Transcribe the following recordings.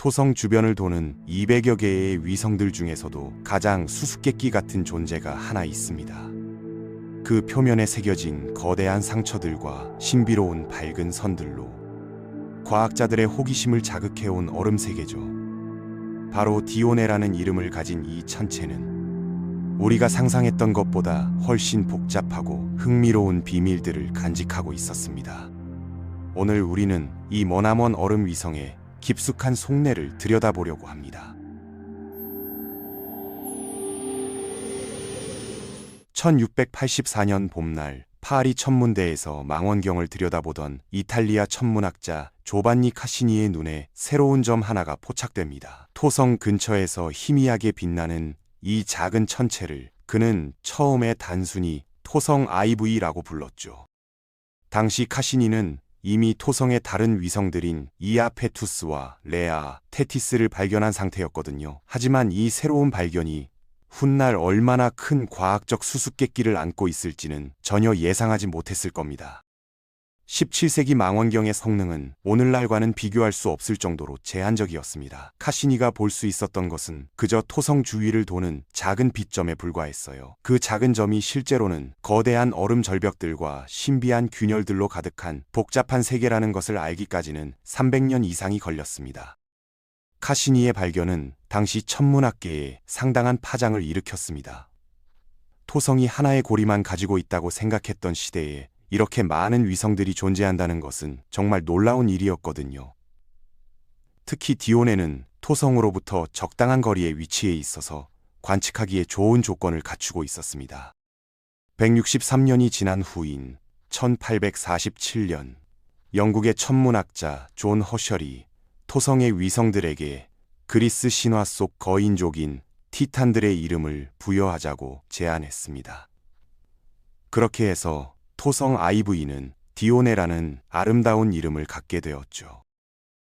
토성 주변을 도는 200여 개의 위성들 중에서도 가장 수수께끼 같은 존재가 하나 있습니다. 그 표면에 새겨진 거대한 상처들과 신비로운 밝은 선들로 과학자들의 호기심을 자극해온 얼음 세계죠. 바로 디오네라는 이름을 가진 이 천체는 우리가 상상했던 것보다 훨씬 복잡하고 흥미로운 비밀들을 간직하고 있었습니다. 오늘 우리는 이 머나먼 얼음 위성의 깊숙한 속내를 들여다보려고 합니다. 1684년 봄날 파리 천문대에서 망원경을 들여다보던 이탈리아 천문학자 조반니 카시니의 눈에 새로운 점 하나가 포착됩니다. 토성 근처에서 희미하게 빛나는 이 작은 천체를 그는 처음에 단순히 토성 IV라고 불렀죠. 당시 카시니는 이미 토성의 다른 위성들인 이아페투스와 레아, 테티스를 발견한 상태였거든요. 하지만 이 새로운 발견이 훗날 얼마나 큰 과학적 수수께끼를 안고 있을지는 전혀 예상하지 못했을 겁니다. 17세기 망원경의 성능은 오늘날과는 비교할 수 없을 정도로 제한적이었습니다. 카시니가 볼 수 있었던 것은 그저 토성 주위를 도는 작은 빛점에 불과했어요. 그 작은 점이 실제로는 거대한 얼음 절벽들과 신비한 균열들로 가득한 복잡한 세계라는 것을 알기까지는 300년 이상이 걸렸습니다. 카시니의 발견은 당시 천문학계에 상당한 파장을 일으켰습니다. 토성이 하나의 고리만 가지고 있다고 생각했던 시대에 이렇게 많은 위성들이 존재한다는 것은 정말 놀라운 일이었거든요. 특히 디오네는 토성으로부터 적당한 거리에 위치해 있어서 관측하기에 좋은 조건을 갖추고 있었습니다. 163년이 지난 후인 1847년, 영국의 천문학자 존 허셜이 토성의 위성들에게 그리스 신화 속 거인족인 티탄들의 이름을 부여하자고 제안했습니다. 그렇게 해서 토성 IV는 디오네라는 아름다운 이름을 갖게 되었죠.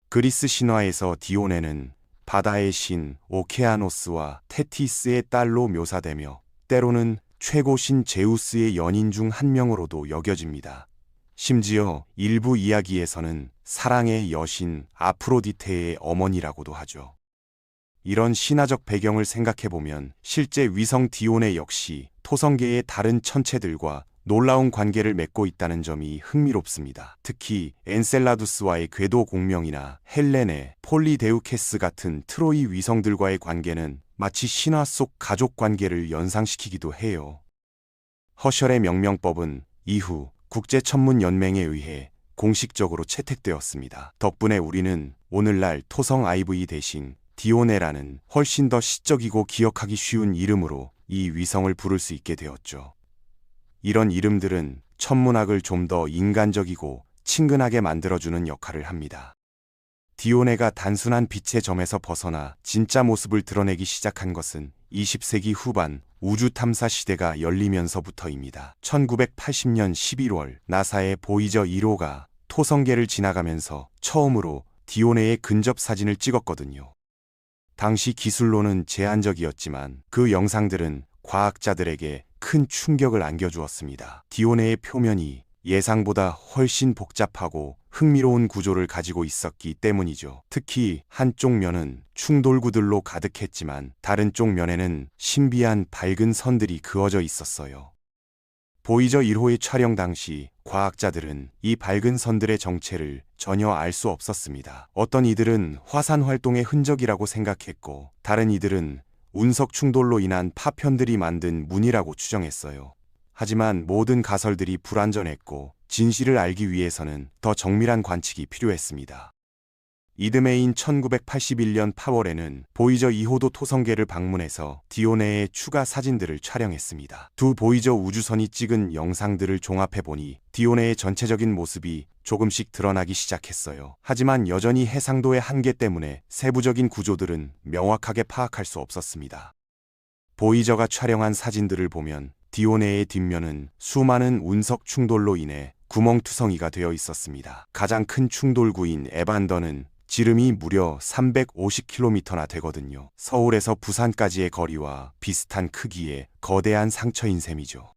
그리스 신화에서 디오네는 바다의 신 오케아노스와 테티스의 딸로 묘사되며 때로는 최고신 제우스의 연인 중 한 명으로도 여겨집니다. 심지어 일부 이야기에서는 사랑의 여신 아프로디테의 어머니라고도 하죠. 이런 신화적 배경을 생각해보면 실제 위성 디오네 역시 토성계의 다른 천체들과 놀라운 관계를 맺고 있다는 점이 흥미롭습니다. 특히 엔셀라두스와의 궤도 공명이나 헬레네, 폴리데우케스 같은 트로이 위성들과의 관계는 마치 신화 속 가족 관계를 연상시키기도 해요. 허셜의 명명법은 이후 국제천문연맹에 의해 공식적으로 채택되었습니다. 덕분에 우리는 오늘날 토성 IV 대신 디오네라는 훨씬 더 시적이고 기억하기 쉬운 이름으로 이 위성을 부를 수 있게 되었죠. 이런 이름들은 천문학을 좀 더 인간적이고 친근하게 만들어주는 역할을 합니다. 디오네가 단순한 빛의 점에서 벗어나 진짜 모습을 드러내기 시작한 것은 20세기 후반 우주 탐사 시대가 열리면서부터입니다. 1980년 11월 나사의 보이저 1호가 토성계를 지나가면서 처음으로 디오네의 근접 사진을 찍었거든요. 당시 기술로는 제한적이었지만 그 영상들은 과학자들에게 큰 충격을 안겨주었습니다. 디오네의 표면이 예상보다 훨씬 복잡하고 흥미로운 구조를 가지고 있었기 때문이죠. 특히 한쪽 면은 충돌구들로 가득했지만 다른 쪽 면에는 신비한 밝은 선들이 그어져 있었어요. 보이저 1호의 촬영 당시 과학자들은 이 밝은 선들의 정체를 전혀 알 수 없었습니다. 어떤 이들은 화산 활동의 흔적이라고 생각했고 다른 이들은 운석 충돌로 인한 파편들이 만든 문이라고 추정했어요. 하지만 모든 가설들이 불완전했고 진실을 알기 위해서는 더 정밀한 관측이 필요했습니다. 이듬해인 1981년 8월에는 보이저 2호도 토성계를 방문해서 디오네의 추가 사진들을 촬영했습니다. 두 보이저 우주선이 찍은 영상들을 종합해보니 디오네의 전체적인 모습이 조금씩 드러나기 시작했어요. 하지만 여전히 해상도의 한계 때문에 세부적인 구조들은 명확하게 파악할 수 없었습니다. 보이저가 촬영한 사진들을 보면 디오네의 뒷면은 수많은 운석 충돌로 인해 구멍투성이가 되어 있었습니다. 가장 큰 충돌구인 에반더는 지름이 무려 350km나 되거든요. 서울에서 부산까지의 거리와 비슷한 크기의 거대한 상처인 셈이죠.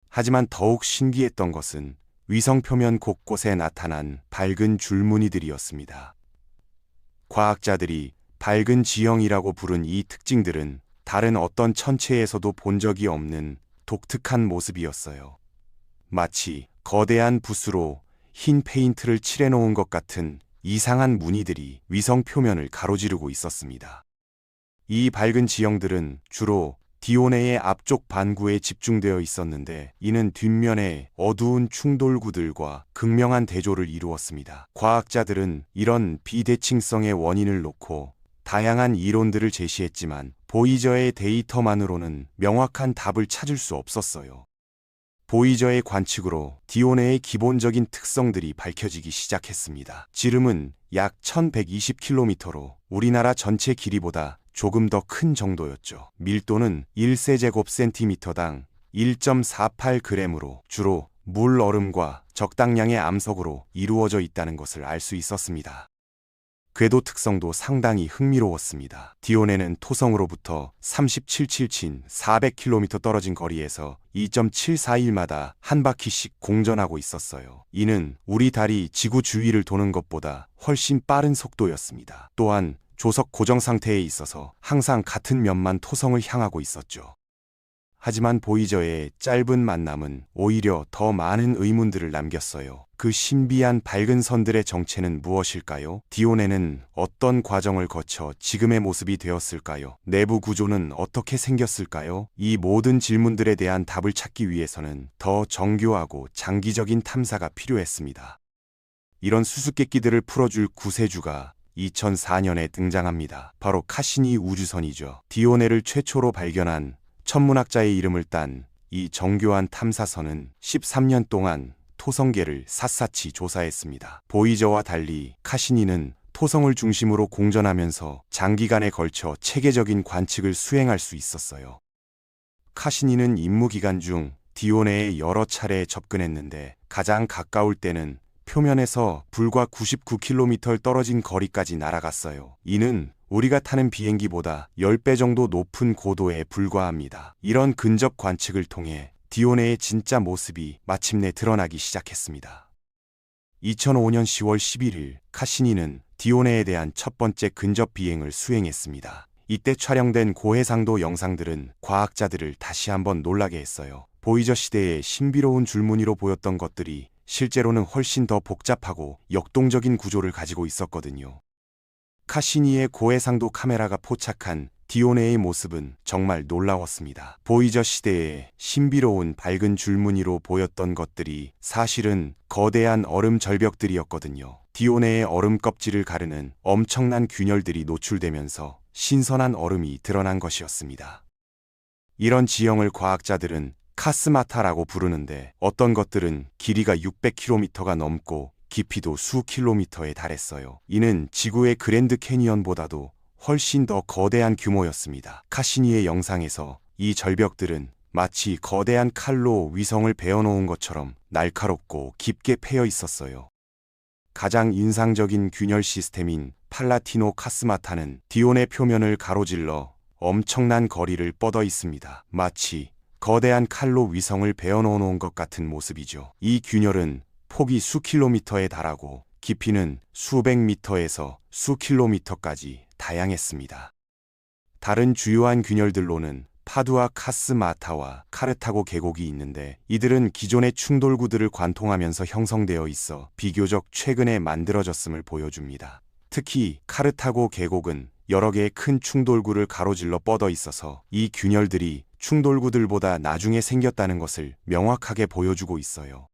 하지만 더욱 신기했던 것은 위성 표면 곳곳에 나타난 밝은 줄무늬들이었습니다. 과학자들이 밝은 지형이라고 부른 이 특징들은 다른 어떤 천체에서도 본 적이 없는 독특한 모습이었어요. 마치 거대한 붓으로 흰 페인트를 칠해놓은 것 같은 이상한 무늬들이 위성 표면을 가로지르고 있었습니다. 이 밝은 지형들은 주로 디오네의 앞쪽 반구에 집중되어 있었는데, 이는 뒷면에 어두운 충돌구들과 극명한 대조를 이루었습니다. 과학자들은 이런 비대칭성의 원인을 놓고 다양한 이론들을 제시했지만 보이저의 데이터만으로는 명확한 답을 찾을 수 없었어요. 보이저의 관측으로 디오네의 기본적인 특성들이 밝혀지기 시작했습니다. 지름은 약 1120km로 우리나라 전체 길이보다 조금 더 큰 정도였죠. 밀도는 1세제곱센티미터당 1.48g으로 주로 물, 얼음과 적당량의 암석으로 이루어져 있다는 것을 알 수 있었습니다. 궤도 특성도 상당히 흥미로웠습니다. 디오네는 토성으로부터 37친 400km 떨어진 거리에서 2.741마다 한 바퀴씩 공전하고 있었어요. 이는 우리 달이 지구 주위를 도는 것보다 훨씬 빠른 속도였습니다. 또한 조석 고정 상태에 있어서 항상 같은 면만 토성을 향하고 있었죠. 하지만 보이저의 짧은 만남은 오히려 더 많은 의문들을 남겼어요. 그 신비한 밝은 선들의 정체는 무엇일까요? 디오네는 어떤 과정을 거쳐 지금의 모습이 되었을까요? 내부 구조는 어떻게 생겼을까요? 이 모든 질문들에 대한 답을 찾기 위해서는 더 정교하고 장기적인 탐사가 필요했습니다. 이런 수수께끼들을 풀어줄 구세주가 2004년에 등장합니다. 바로 카시니 우주선이죠. 디오네를 최초로 발견한 천문학자의 이름을 딴 이 정교한 탐사선은 13년 동안 토성계를 샅샅이 조사했습니다. 보이저와 달리 카시니는 토성을 중심으로 공전하면서 장기간에 걸쳐 체계적인 관측을 수행할 수 있었어요. 카시니는 임무 기간 중 디오네에 여러 차례 접근했는데 가장 가까울 때는 표면에서 불과 99km 떨어진 거리까지 날아갔어요. 이는 우리가 타는 비행기보다 10배 정도 높은 고도에 불과합니다. 이런 근접 관측을 통해 디오네의 진짜 모습이 마침내 드러나기 시작했습니다. 2005년 10월 11일 카시니는 디오네에 대한 첫 번째 근접 비행을 수행했습니다. 이때 촬영된 고해상도 영상들은 과학자들을 다시 한번 놀라게 했어요. 보이저 시대의 신비로운 줄무늬로 보였던 것들이 실제로는 훨씬 더 복잡하고 역동적인 구조를 가지고 있었거든요. 카시니의 고해상도 카메라가 포착한 디오네의 모습은 정말 놀라웠습니다. 보이저 시대의 신비로운 밝은 줄무늬로 보였던 것들이 사실은 거대한 얼음 절벽들이었거든요. 디오네의 얼음 껍질을 가르는 엄청난 균열들이 노출되면서 신선한 얼음이 드러난 것이었습니다. 이런 지형을 과학자들은 카스마타라고 부르는데, 어떤 것들은 길이가 600km가 넘고 깊이도 수 킬로미터에 달했어요. 이는 지구의 그랜드 캐니언보다도 훨씬 더 거대한 규모였습니다. 카시니의 영상에서 이 절벽들은 마치 거대한 칼로 위성을 베어놓은 것처럼 날카롭고 깊게 패여 있었어요. 가장 인상적인 균열 시스템인 팔라티노 카스마타는 디오네 표면을 가로질러 엄청난 거리를 뻗어 있습니다. 마치 거대한 칼로 위성을 베어놓은 것 같은 모습이죠. 이 균열은 폭이 수 킬로미터에 달하고 깊이는 수백 미터에서 수 킬로미터까지 다양했습니다. 다른 주요한 균열들로는 파두아 카스마타와 카르타고 계곡이 있는데, 이들은 기존의 충돌구들을 관통하면서 형성되어 있어 비교적 최근에 만들어졌음을 보여줍니다. 특히 카르타고 계곡은 여러 개의 큰 충돌구를 가로질러 뻗어 있어서 이 균열들이 충돌구들보다 나중에 생겼다는 것을 명확하게 보여주고 있어요.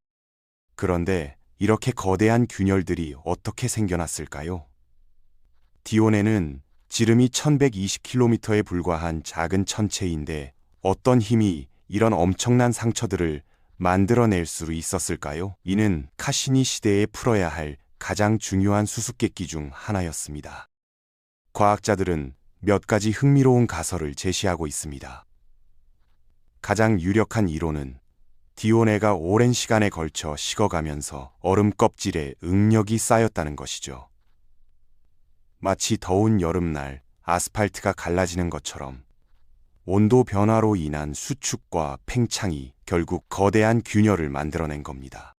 그런데 이렇게 거대한 균열들이 어떻게 생겨났을까요? 디오네는 지름이 1120km에 불과한 작은 천체인데, 어떤 힘이 이런 엄청난 상처들을 만들어낼 수 있었을까요? 이는 카시니 시대에 풀어야 할 가장 중요한 수수께끼 중 하나였습니다. 과학자들은 몇 가지 흥미로운 가설을 제시하고 있습니다. 가장 유력한 이론은 디오네가 오랜 시간에 걸쳐 식어가면서 얼음 껍질에 응력이 쌓였다는 것이죠. 마치 더운 여름날 아스팔트가 갈라지는 것처럼 온도 변화로 인한 수축과 팽창이 결국 거대한 균열을 만들어낸 겁니다.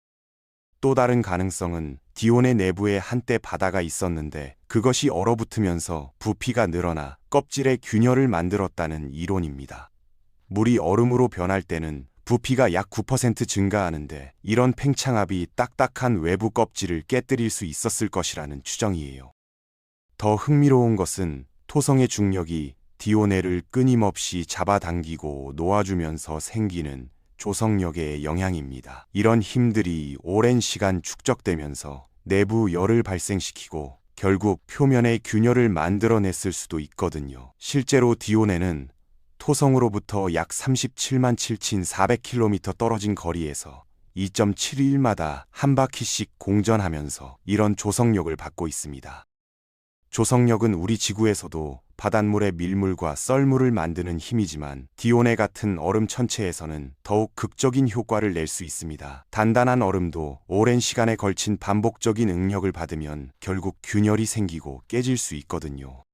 또 다른 가능성은 디오네 내부에 한때 바다가 있었는데 그것이 얼어붙으면서 부피가 늘어나 껍질에 균열을 만들었다는 이론입니다. 물이 얼음으로 변할 때는 부피가 약 9% 증가하는데 이런 팽창압이 딱딱한 외부 껍질을 깨뜨릴 수 있었을 것이라는 추정이에요. 더 흥미로운 것은 토성의 중력이 디오네를 끊임없이 잡아당기고 놓아주면서 생기는 조성력의 영향입니다. 이런 힘들이 오랜 시간 축적되면서 내부 열을 발생시키고 결국 표면에 균열을 만들어냈을 수도 있거든요. 실제로 디오네는 토성으로부터 약 37만 7,400km 떨어진 거리에서 2.7일마다 한 바퀴씩 공전하면서 이런 조성력을 받고 있습니다. 조성력은 우리 지구에서도 바닷물의 밀물과 썰물을 만드는 힘이지만 디오네 같은 얼음 천체에서는 더욱 극적인 효과를 낼 수 있습니다. 단단한 얼음도 오랜 시간에 걸친 반복적인 응력을 받으면 결국 균열이 생기고 깨질 수 있거든요.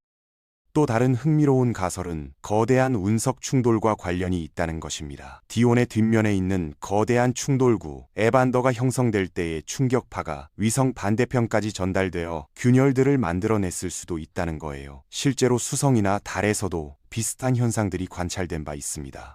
또 다른 흥미로운 가설은 거대한 운석 충돌과 관련이 있다는 것입니다. 디온의 뒷면에 있는 거대한 충돌구 에반더가 형성될 때의 충격파가 위성 반대편까지 전달되어 균열들을 만들어냈을 수도 있다는 거예요. 실제로 수성이나 달에서도 비슷한 현상들이 관찰된 바 있습니다.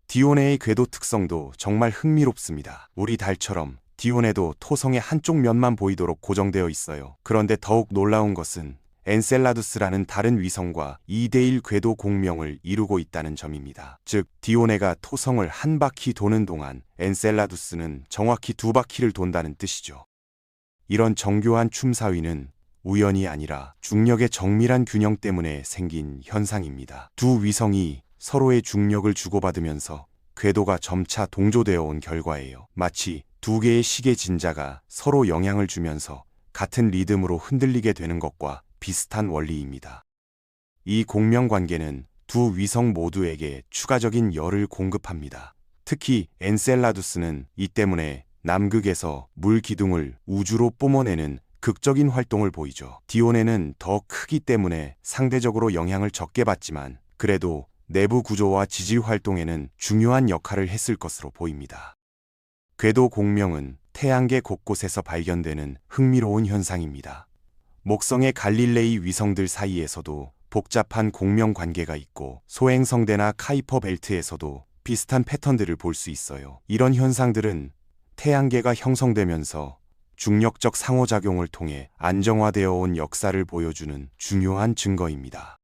디오네의 궤도 특성도 정말 흥미롭습니다. 우리 달처럼 디오네도 토성의 한쪽 면만 보이도록 고정되어 있어요. 그런데 더욱 놀라운 것은 엔셀라두스라는 다른 위성과 2대1 궤도 공명을 이루고 있다는 점입니다. 즉, 디오네가 토성을 한 바퀴 도는 동안 엔셀라두스는 정확히 2바퀴를 돈다는 뜻이죠. 이런 정교한 춤사위는 우연이 아니라 중력의 정밀한 균형 때문에 생긴 현상입니다. 두 위성이 서로의 중력을 주고받으면서 궤도가 점차 동조되어 온 결과예요. 마치 두 개의 시계 진자가 서로 영향을 주면서 같은 리듬으로 흔들리게 되는 것과 비슷한 원리입니다. 이 공명 관계는 두 위성 모두에게 추가적인 열을 공급합니다. 특히 엔셀라두스는 이 때문에 남극에서 물 기둥을 우주로 뿜어내는 극적인 활동을 보이죠. 디오네는 더 크기 때문에 상대적으로 영향을 적게 받지만 그래도 내부 구조와 지질 활동에는 중요한 역할을 했을 것으로 보입니다. 궤도 공명은 태양계 곳곳에서 발견되는 흥미로운 현상입니다. 목성의 갈릴레이 위성들 사이에서도 복잡한 공명 관계가 있고 소행성대나 카이퍼 벨트에서도 비슷한 패턴들을 볼 수 있어요. 이런 현상들은 태양계가 형성되면서 중력적 상호작용을 통해 안정화되어 온 역사를 보여주는 중요한 증거입니다.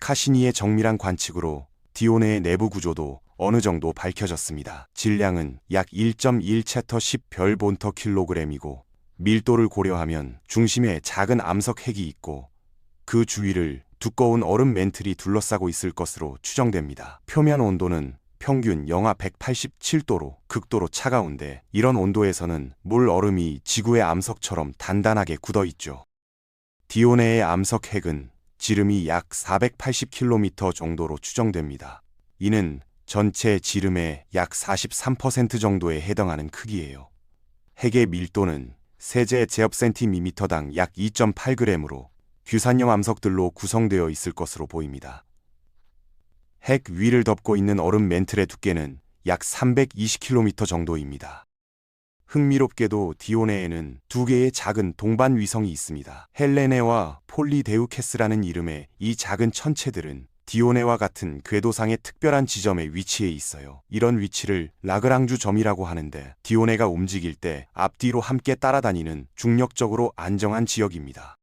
카시니의 정밀한 관측으로 디오네의 내부 구조도 어느 정도 밝혀졌습니다. 질량은 약 1.1체터 10별 본터 킬로그램이고 밀도를 고려하면 중심에 작은 암석 핵이 있고 그 주위를 두꺼운 얼음 맨틀이 둘러싸고 있을 것으로 추정됩니다. 표면 온도는 평균 영하 187도로 극도로 차가운데 이런 온도에서는 물 얼음이 지구의 암석처럼 단단하게 굳어 있죠. 디오네의 암석 핵은 지름이 약 480km 정도로 추정됩니다. 이는 전체 지름의 약 43% 정도에 해당하는 크기예요. 핵의 밀도는 세제 제곱센티미터당 약 2.8g으로 규산형 암석들로 구성되어 있을 것으로 보입니다. 핵 위를 덮고 있는 얼음 맨틀의 두께는 약 320km 정도입니다. 흥미롭게도 디오네에는 두 개의 작은 동반 위성이 있습니다. 헬레네와 폴리데우케스라는 이름의 이 작은 천체들은 디오네와 같은 궤도상의 특별한 지점에 위치해 있어요. 이런 위치를 라그랑주 점이라고 하는데 디오네가 움직일 때 앞뒤로 함께 따라다니는 중력적으로 안정한 지역입니다.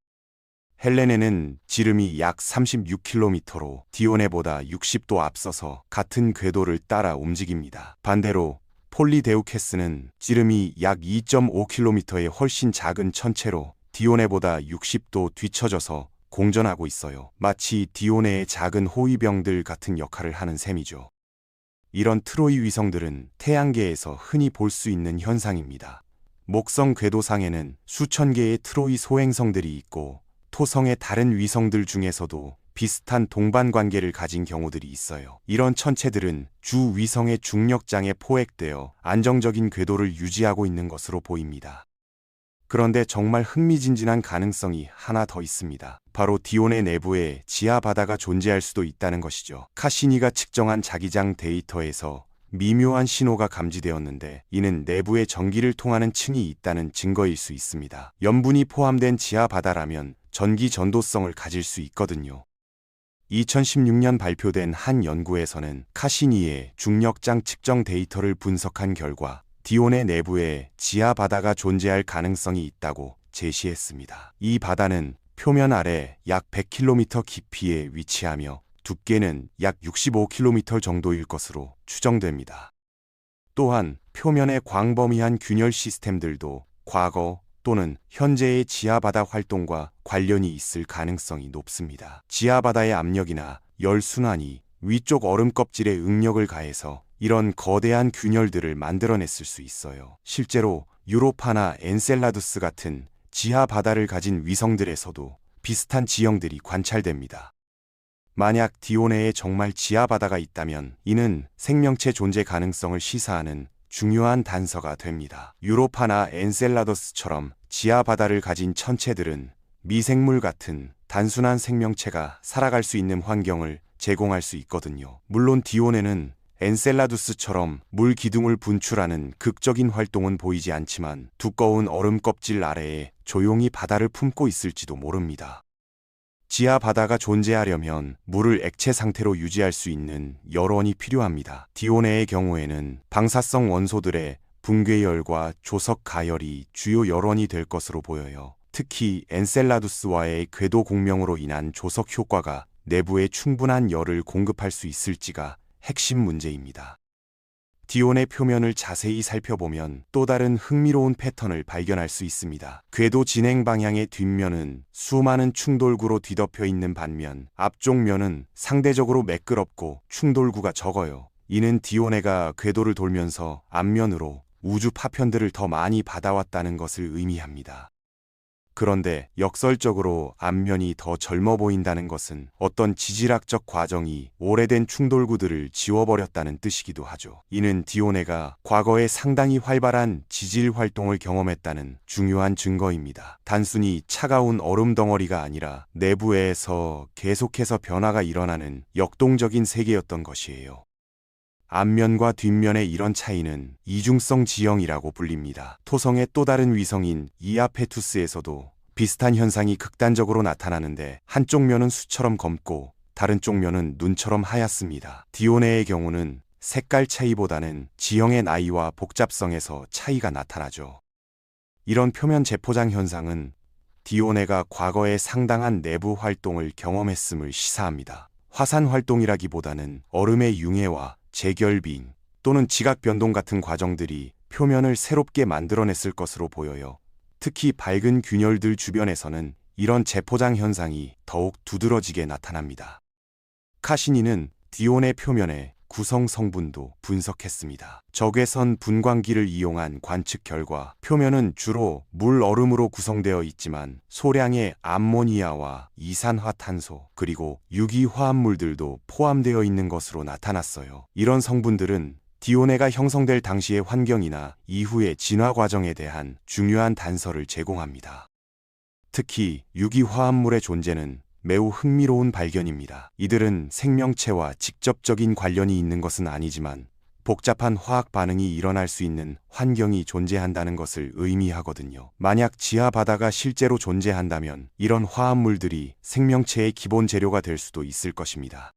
헬레네는 지름이 약 36km로 디오네보다 60도 앞서서 같은 궤도를 따라 움직입니다. 반대로 폴리데우케스는 지름이 약 2.5km의 훨씬 작은 천체로 디오네보다 60도 뒤처져서 공전하고 있어요. 마치 디오네의 작은 호위병들 같은 역할을 하는 셈이죠. 이런 트로이 위성들은 태양계에서 흔히 볼 수 있는 현상입니다. 목성 궤도상에는 수천 개의 트로이 소행성들이 있고 토성의 다른 위성들 중에서도 비슷한 동반 관계를 가진 경우들이 있어요. 이런 천체들은 주 위성의 중력장에 포획되어 안정적인 궤도를 유지하고 있는 것으로 보입니다. 그런데 정말 흥미진진한 가능성이 하나 더 있습니다. 바로 디오네 내부에 지하 바다가 존재할 수도 있다는 것이죠. 카시니가 측정한 자기장 데이터에서 미묘한 신호가 감지되었는데 이는 내부에 전기를 통하는 층이 있다는 증거일 수 있습니다. 염분이 포함된 지하 바다라면 전기 전도성을 가질 수 있거든요. 2016년 발표된 한 연구에서는 카시니의 중력장 측정 데이터를 분석한 결과 디온의 내부에 지하 바다가 존재할 가능성이 있다고 제시했습니다. 이 바다는 표면 아래 약 100km 깊이에 위치하며 두께는 약 65km 정도일 것으로 추정됩니다. 또한 표면의 광범위한 균열 시스템들도 과거 또는 현재의 지하바다 활동과 관련이 있을 가능성이 높습니다. 지하바다의 압력이나 열순환이 위쪽 얼음 껍질에 응력을 가해서 이런 거대한 균열들을 만들어냈을 수 있어요. 실제로 유로파나 엔셀라두스 같은 지하바다를 가진 위성들에서도 비슷한 지형들이 관찰됩니다. 만약 디오네에 정말 지하바다가 있다면 이는 생명체 존재 가능성을 시사하는 중요한 단서가 됩니다. 유로파나 엔셀라더스처럼 지하바다를 가진 천체들은 미생물 같은 단순한 생명체가 살아갈 수 있는 환경을 제공할 수 있거든요. 물론 디오네는 엔셀라두스처럼 물 기둥을 분출하는 극적인 활동은 보이지 않지만 두꺼운 얼음 껍질 아래에 조용히 바다를 품고 있을지도 모릅니다. 지하 바다가 존재하려면 물을 액체 상태로 유지할 수 있는 열원이 필요합니다. 디오네의 경우에는 방사성 원소들의 붕괴열과 조석 가열이 주요 열원이 될 것으로 보여요. 특히 엔셀라두스와의 궤도 공명으로 인한 조석 효과가 내부에 충분한 열을 공급할 수 있을지가 핵심 문제입니다. 디온의 표면을 자세히 살펴보면 또 다른 흥미로운 패턴을 발견할 수 있습니다. 궤도 진행 방향의 뒷면은 수많은 충돌구로 뒤덮여 있는 반면 앞쪽 면은 상대적으로 매끄럽고 충돌구가 적어요. 이는 디오네가 궤도를 돌면서 앞면으로 우주 파편들을 더 많이 받아왔다는 것을 의미합니다. 그런데 역설적으로 앞면이 더 젊어 보인다는 것은 어떤 지질학적 과정이 오래된 충돌구들을 지워버렸다는 뜻이기도 하죠. 이는 디오네가 과거에 상당히 활발한 지질 활동을 경험했다는 중요한 증거입니다. 단순히 차가운 얼음 덩어리가 아니라 내부에서 계속해서 변화가 일어나는 역동적인 세계였던 것이에요. 앞면과 뒷면의 이런 차이는 이중성 지형이라고 불립니다. 토성의 또 다른 위성인 이아페투스에서도 비슷한 현상이 극단적으로 나타나는데 한쪽 면은 수처럼 검고 다른 쪽 면은 눈처럼 하얗습니다. 디오네의 경우는 색깔 차이보다는 지형의 나이와 복잡성에서 차이가 나타나죠. 이런 표면 재포장 현상은 디오네가 과거에 상당한 내부 활동을 경험했음을 시사합니다. 화산 활동이라기보다는 얼음의 융해와 재결빙 또는 지각 변동 같은 과정들이 표면을 새롭게 만들어냈을 것으로 보여요. 특히 밝은 균열들 주변에서는 이런 재포장 현상이 더욱 두드러지게 나타납니다. 카시니는 디온의 표면의 구성 성분도 분석했습니다. 적외선 분광기를 이용한 관측 결과 표면은 주로 물 얼음으로 구성되어 있지만 소량의 암모니아와 이산화탄소 그리고 유기화합물들도 포함되어 있는 것으로 나타났어요. 이런 성분들은 디오네가 형성될 당시의 환경이나 이후의 진화 과정에 대한 중요한 단서를 제공합니다. 특히 유기화합물의 존재는 매우 흥미로운 발견입니다. 이들은 생명체와 직접적인 관련이 있는 것은 아니지만 복잡한 화학 반응이 일어날 수 있는 환경이 존재한다는 것을 의미하거든요. 만약 지하 바다가 실제로 존재한다면 이런 화합물들이 생명체의 기본 재료가 될 수도 있을 것입니다.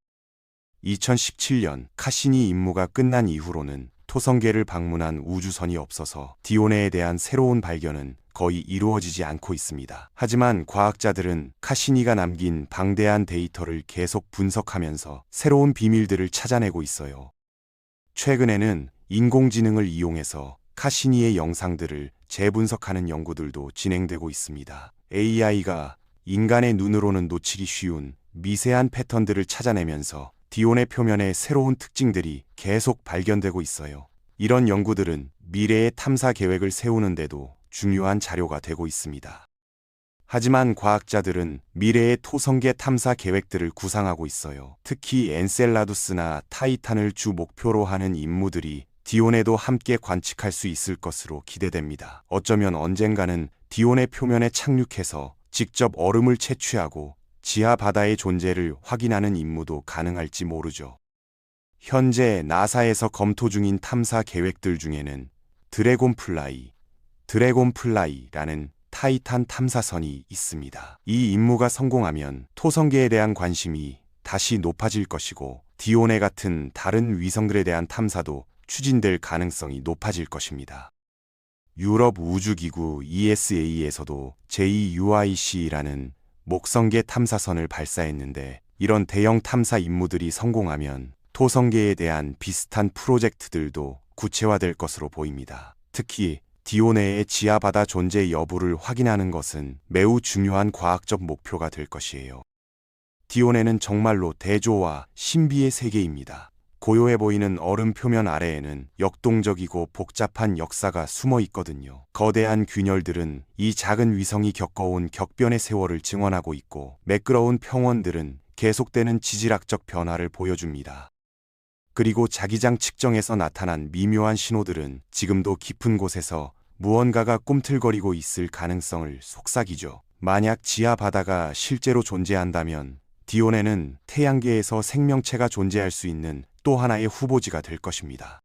2017년 카시니 임무가 끝난 이후로는 토성계를 방문한 우주선이 없어서 디오네에 대한 새로운 발견은 거의 이루어지지 않고 있습니다. 하지만 과학자들은 카시니가 남긴 방대한 데이터를 계속 분석하면서 새로운 비밀들을 찾아내고 있어요. 최근에는 인공지능을 이용해서 카시니의 영상들을 재분석하는 연구들도 진행되고 있습니다. AI가 인간의 눈으로는 놓치기 쉬운 미세한 패턴들을 찾아내면서 디온의 표면의 새로운 특징들이 계속 발견되고 있어요. 이런 연구들은 미래의 탐사 계획을 세우는데도 중요한 자료가 되고 있습니다. 하지만 과학자들은 미래의 토성계 탐사 계획들을 구상하고 있어요. 특히 엔셀라두스나 타이탄을 주 목표로 하는 임무들이 디온에도 함께 관측할 수 있을 것으로 기대됩니다. 어쩌면 언젠가는 디온의 표면에 착륙해서 직접 얼음을 채취하고 지하 바다의 존재를 확인하는 임무도 가능할지 모르죠. 현재 나사에서 검토 중인 탐사 계획들 중에는 드래곤플라이라는 타이탄 탐사선이 있습니다. 이 임무가 성공하면 토성계에 대한 관심이 다시 높아질 것이고 디오네 같은 다른 위성들에 대한 탐사도 추진될 가능성이 높아질 것입니다. 유럽 우주기구 ESA에서도 JUIC라는 목성계 탐사선을 발사했는데 이런 대형 탐사 임무들이 성공하면 토성계에 대한 비슷한 프로젝트들도 구체화될 것으로 보입니다. 특히 디오네의 지하바다 존재 여부를 확인하는 것은 매우 중요한 과학적 목표가 될 것이에요. 디오네는 정말로 대조와 신비의 세계입니다. 고요해 보이는 얼음 표면 아래에는 역동적이고 복잡한 역사가 숨어 있거든요. 거대한 균열들은 이 작은 위성이 겪어온 격변의 세월을 증언하고 있고, 매끄러운 평원들은 계속되는 지질학적 변화를 보여줍니다. 그리고 자기장 측정에서 나타난 미묘한 신호들은 지금도 깊은 곳에서 무언가가 꿈틀거리고 있을 가능성을 속삭이죠. 만약 지하 바다가 실제로 존재한다면 디오네는 태양계에서 생명체가 존재할 수 있는 또 하나의 후보지가 될 것입니다.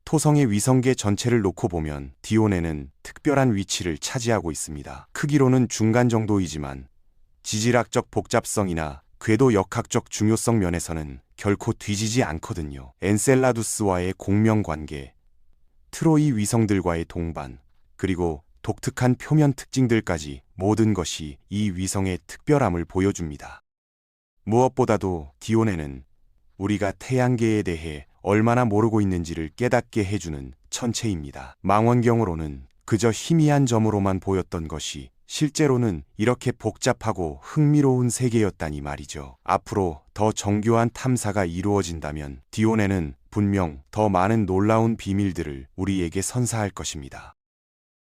토성의 위성계 전체를 놓고 보면 디오네는 특별한 위치를 차지하고 있습니다. 크기로는 중간 정도이지만 지질학적 복잡성이나 궤도 역학적 중요성 면에서는 결코 뒤지지 않거든요. 엔셀라두스와의 공명관계, 트로이 위성들과의 동반, 그리고 독특한 표면 특징들까지 모든 것이 이 위성의 특별함을 보여줍니다. 무엇보다도 디오네는 우리가 태양계에 대해 얼마나 모르고 있는지를 깨닫게 해주는 천체입니다. 망원경으로는 그저 희미한 점으로만 보였던 것이 실제로는 이렇게 복잡하고 흥미로운 세계였다니 말이죠. 앞으로 더 정교한 탐사가 이루어진다면 디오네는 분명 더 많은 놀라운 비밀들을 우리에게 선사할 것입니다.